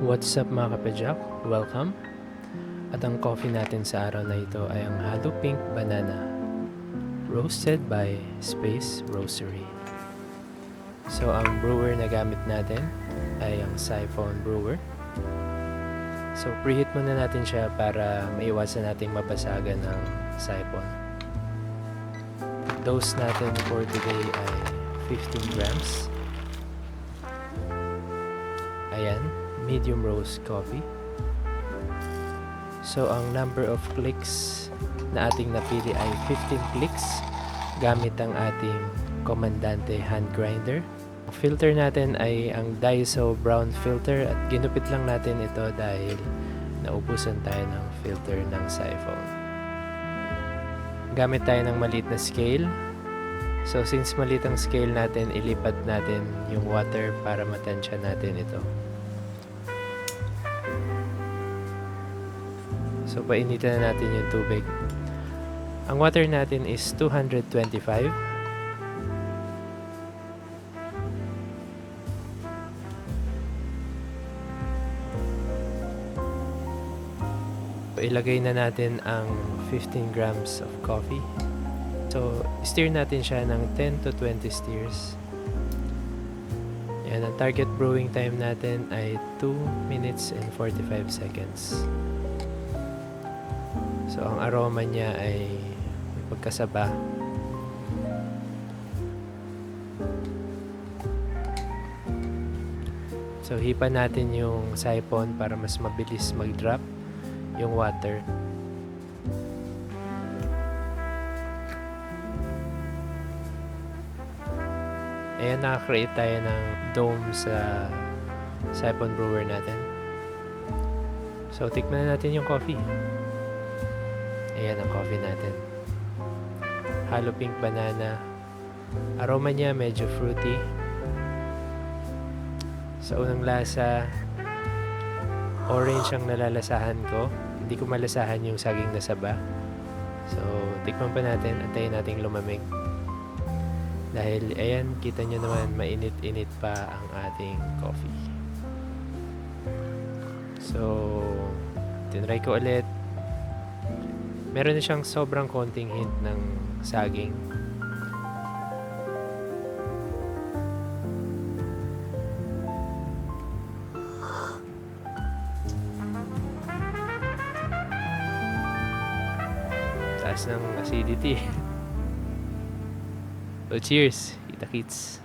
What's up mga kapadyak? Welcome! At ang coffee natin sa araw na ito ay ang Halo Pink Banana, roasted by Space Roastery. So ang brewer na gamit natin ay ang Siphon Brewer. So preheat muna natin siya para maiwasan nating mabasagan ng siphon. Dose natin for today ay 15 grams. Ayan, medium roast coffee. So ang number of clicks na ating napili ay 15 clicks gamit ang ating Comandante hand grinder. Ang filter natin ay ang Daiso brown filter at ginupit lang natin ito dahil naubusan tayo ng filter ng siphon. Gamit tayo ng maliit na scale. So since maliit ang scale natin, ilipat natin yung water para matansya natin ito. So painitan na natin yung tubig. Ang water natin is 225. Ilagay na natin ang 15 grams of coffee. So stir natin siya ng 10 to 20 stirs. Yan, ang target brewing time natin ay 2 minutes and 45 seconds. So ang aroma niya ay may pagkasaba. So hipan natin yung siphon para mas mabilis mag-drop yung water. Ayan, naka-create tayo ng dome sa siphon brewer natin. So tikman na natin yung coffee. Ayan ang coffee natin. Halo Pink Banana. Aroma niya medyo fruity. Sa unang lasa, orange ang nalalasahan ko. Hindi ko malasahan yung saging na saba. So, tikman pa natin. Antayin nating lumamig. Dahil, ayan, kita nyo naman, mainit-init pa ang ating coffee. So, tinry ko ulit. Meron na siyang sobrang konting hint ng saging. Taas ng acidity. So cheers, kita-kits.